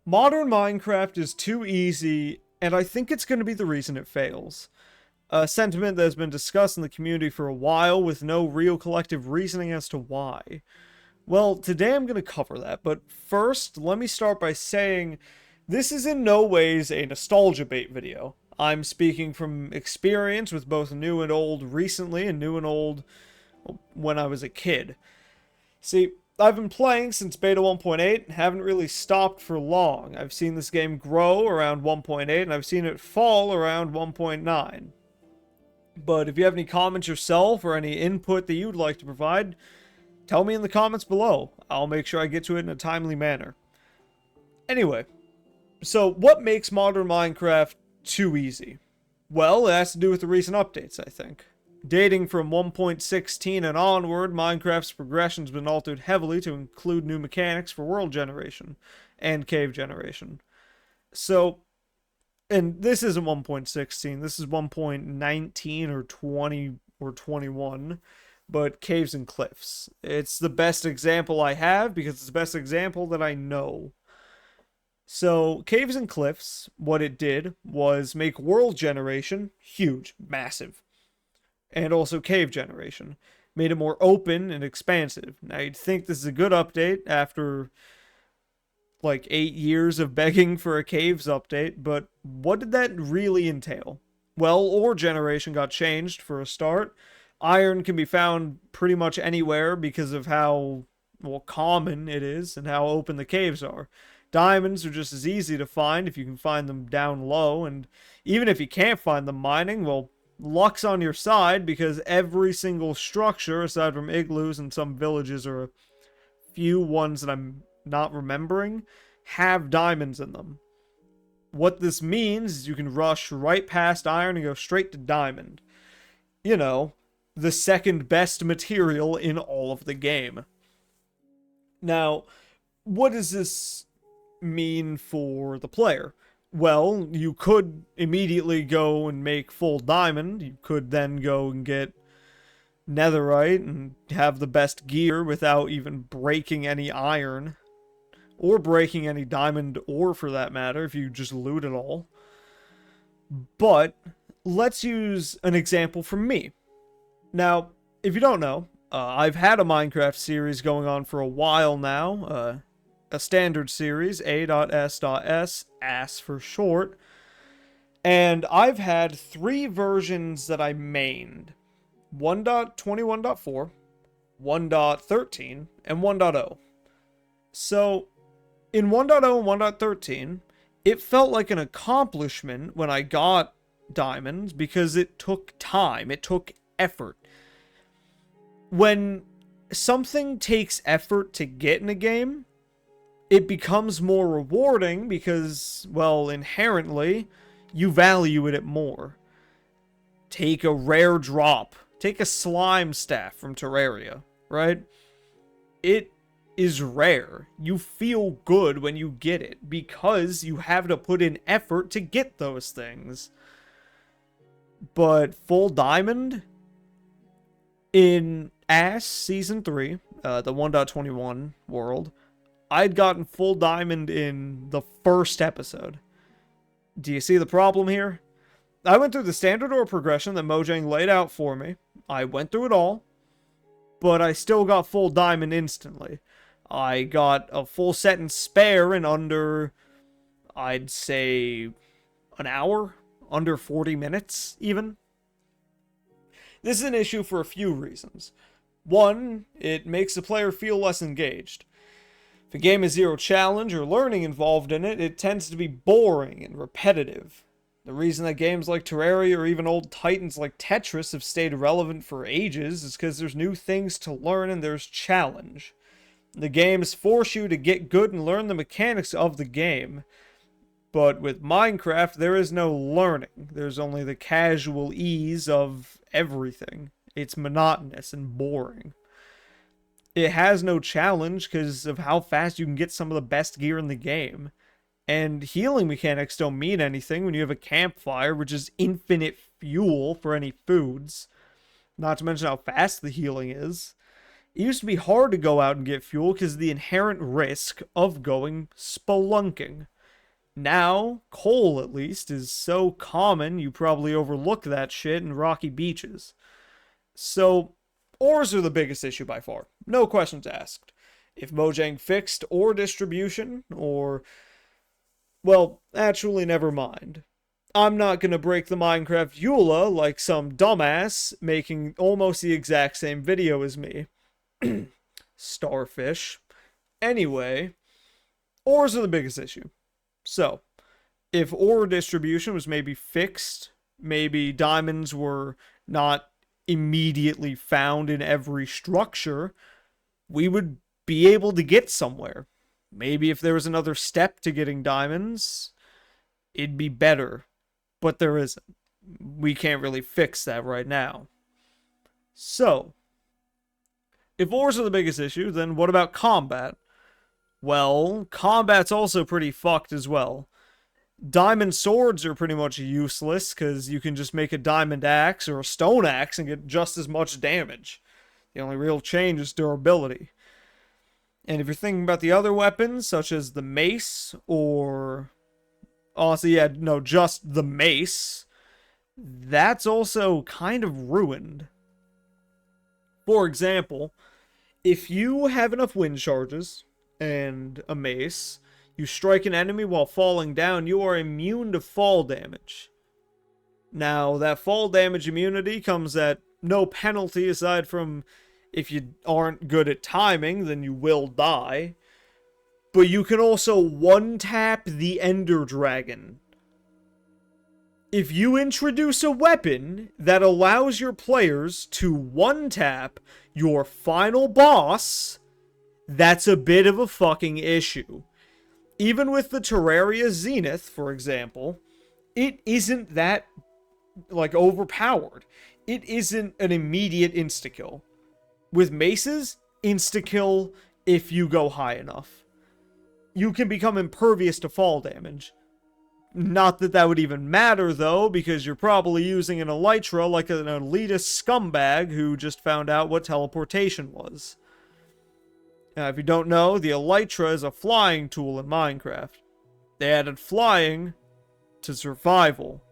Modern Minecraft is too easy, and I think it's going to be the reason it fails. A sentiment that has been discussed in the community for a while with no real collective reasoning as to why. Well, today I'm going to cover that, but first, let me start by saying this is in no ways a nostalgia bait video. I'm speaking from experience with both new and old recently and new and old when I was a kid. See, I've been playing since beta 1.8, haven't really stopped for long. I've seen this game grow around 1.8, and I've seen it fall around 1.9. But if you have any comments yourself or any input that you'd like to provide, tell me in the comments below. I'll make sure I get to it in a timely manner. Anyway, so what makes modern Minecraft too easy? Well, it has to do with the recent updates, I think. Dating from 1.16 and onward, Minecraft's progression's been altered heavily to include new mechanics for world generation and cave generation. So, and this isn't 1.16, this is 1.19 or 20 or 21, but caves and cliffs. It's the best example I have because it's the best example that I know. So, caves and cliffs, what it did was make world generation huge, massive, and also cave generation. Made it more open and expansive. Now, you'd think this is a good update after like 8 years of begging for a caves update, but what did that really entail? Well, ore generation got changed for a start. Iron can be found pretty much anywhere because of how, well, common it is and how open the caves are. Diamonds are just as easy to find if you can find them down low, and even if you can't find them mining, well, luck's on your side because every single structure, aside from igloos and some villages or a few ones that I'm not remembering, have diamonds in them. What this means is you can rush right past iron and go straight to diamond. You know, the second best material in all of the game. Now, what does this mean for the player? Well, you could immediately go and make full diamond. You could then go and get netherite and have the best gear without even breaking any iron. Or breaking any diamond ore for that matter, if you just loot it all. But, let's use an example from me. Now, if you don't know, I've had a Minecraft series going on for a while now. A standard series, A.S.S, ASS for short. And I've had 3 versions that I mained. 1.21.4, 1.13, and 1.0. So, in 1.0 and 1.13, it felt like an accomplishment when I got diamonds because it took time, it took effort. When something takes effort to get in a game, it becomes more rewarding because, well, inherently, you value it more. Take a rare drop. Take a slime staff from Terraria, right? It is rare. You feel good when you get it because you have to put in effort to get those things. But full diamond in Ash Season 3, the 1.21 world, I'd gotten full diamond in the first episode. Do you see the problem here? I went through the standard ore progression that Mojang laid out for me. I went through it all, but I still got full diamond instantly. I got a full set and spare in under, I'd say, an hour? Under 40 minutes, even? This is an issue for a few reasons. One, it makes the player feel less engaged. If a game has zero challenge or learning involved in it, it tends to be boring and repetitive. The reason that games like Terraria or even old titans like Tetris have stayed relevant for ages is because there's new things to learn and there's challenge. The games force you to get good and learn the mechanics of the game. But with Minecraft, there is no learning. There's only the casual ease of everything. It's monotonous and boring. It has no challenge because of how fast you can get some of the best gear in the game. And healing mechanics don't mean anything when you have a campfire, which is infinite fuel for any foods. Not to mention how fast the healing is. It used to be hard to go out and get fuel because of the inherent risk of going spelunking. Now, coal, at least, is so common you probably overlook that shit in rocky beaches. So, ores are the biggest issue by far. No questions asked. If Mojang fixed ore distribution, or... well, actually, never mind. I'm not gonna break the Minecraft EULA like some dumbass making almost the exact same video as me. Starfish. Anyway, ores are the biggest issue. So, if ore distribution was maybe fixed, maybe diamonds were not immediately found in every structure, we would be able to get somewhere. Maybe if there was another step to getting diamonds, it'd be better. But there isn't. We can't really fix that right now. So, if ores are the biggest issue, then what about combat? Well, combat's also pretty fucked as well. Diamond swords are pretty much useless because you can just make a diamond axe or a stone axe and get just as much damage. The only real change is durability. And if you're thinking about the other weapons, such as the mace or... honestly, yeah, no, just the mace, that's also kind of ruined. For example, if you have enough wind charges and a mace, you strike an enemy while falling down, you are immune to fall damage. Now, that fall damage immunity comes at no penalty aside from if you aren't good at timing, then you will die. But you can also one-tap the Ender Dragon. If you introduce a weapon that allows your players to one-tap your final boss, that's a bit of a fucking issue. Even with the Terraria Zenith, for example, it isn't that, like, overpowered. It isn't an immediate insta-kill. With maces, insta-kill if you go high enough. You can become impervious to fall damage. Not that that would even matter, though, because you're probably using an elytra like an elitist scumbag who just found out what teleportation was. Now, if you don't know, the elytra is a flying tool in Minecraft. They added flying to survival.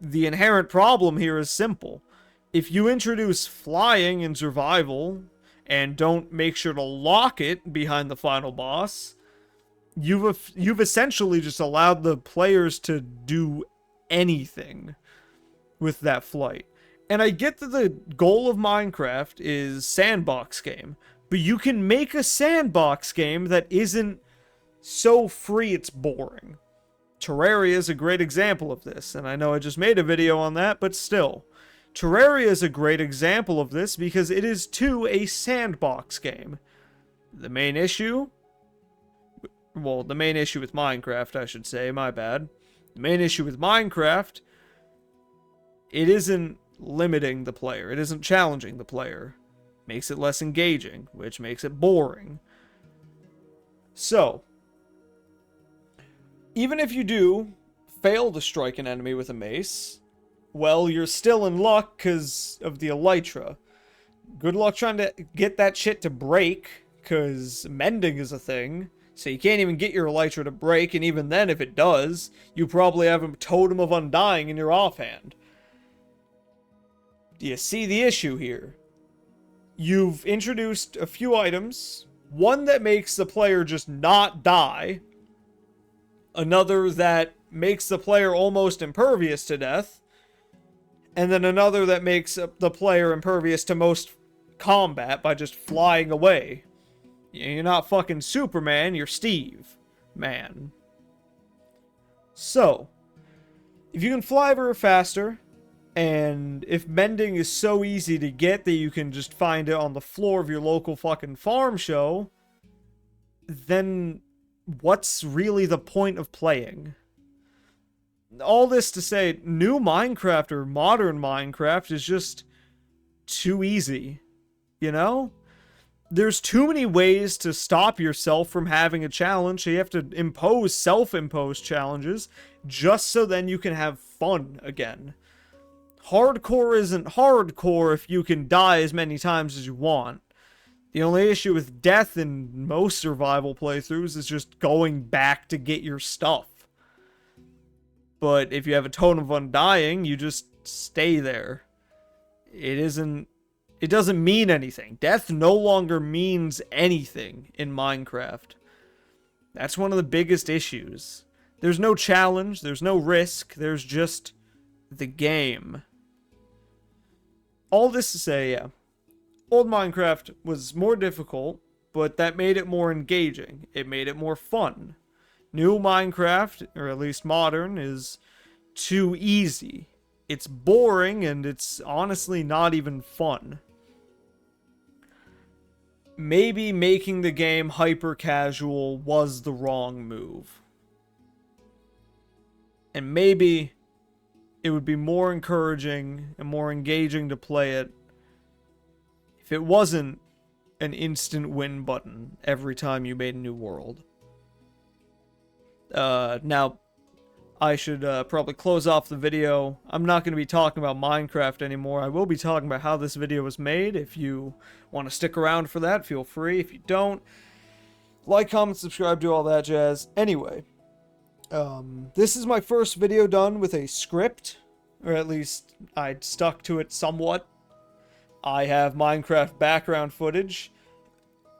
The inherent problem here is simple. If you introduce flying in survival, and don't make sure to lock it behind the final boss, you've essentially just allowed the players to do anything with that flight. And I get that the goal of Minecraft is sandbox game, but you can make a sandbox game that isn't so free it's boring. Terraria is a great example of this, and I know I just made a video on that, but still. Terraria is a great example of this because it is too a sandbox game. The main issue... well, the main issue with Minecraft, I should say, my bad. The main issue with Minecraft, it isn't limiting the player. It isn't challenging the player. Makes it less engaging, which makes it boring. So, even if you do fail to strike an enemy with a mace, well, you're still in luck because of the elytra. Good luck trying to get that shit to break, because mending is a thing. So you can't even get your elytra to break, and even then, if it does, you probably have a totem of undying in your offhand. Do you see the issue here? You've introduced a few items. One that makes the player just not die. Another that makes the player almost impervious to death. And then another that makes the player impervious to most combat by just flying away. You're not fucking Superman, you're Steve. Man. So, if you can fly ever faster, and if mending is so easy to get that you can just find it on the floor of your local fucking farm show, then what's really the point of playing? All this to say, new Minecraft or modern Minecraft is just too easy, you know? There's too many ways to stop yourself from having a challenge, so you have to impose self-imposed challenges just so then you can have fun again. Hardcore isn't hardcore if you can die as many times as you want. The only issue with death in most survival playthroughs is just going back to get your stuff. But if you have a totem of undying, you just stay there. It doesn't mean anything. Death no longer means anything in Minecraft. That's one of the biggest issues. There's no challenge, there's no risk, there's just the game. All this to say, yeah, old Minecraft was more difficult, but that made it more engaging. It made it more fun. New Minecraft, or at least modern, is too easy. It's boring, and it's honestly not even fun. Maybe making the game hyper casual was the wrong move. And maybe it would be more encouraging and more engaging to play it if it wasn't an instant win button every time you made a new world. Now, I should probably close off the video. I'm not going to be talking about Minecraft anymore. I will be talking about how this video was made. If you want to stick around for that, feel free. If you don't, like, comment, subscribe, do all that jazz. Anyway, this is my first video done with a script, or at least I stuck to it somewhat. I have Minecraft background footage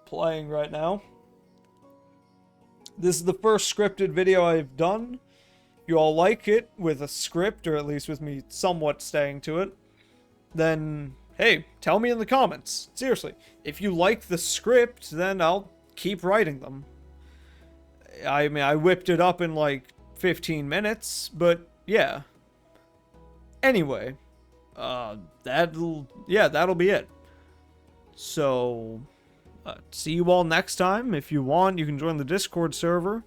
playing right now. This is the first scripted video I've done. If you all like it with a script, or at least with me somewhat staying to it, then, hey, tell me in the comments. Seriously, if you like the script, then I'll keep writing them. I mean, I whipped it up in like 15 minutes, but yeah. Anyway, that'll be it. So, see you all next time. If you want, you can join the Discord server.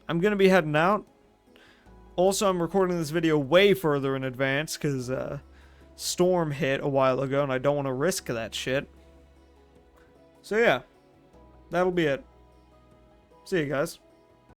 I'm gonna be heading out. Also, I'm recording this video way further in advance, because, storm hit a while ago, and I don't want to risk that shit. So yeah, that'll be it. See you guys.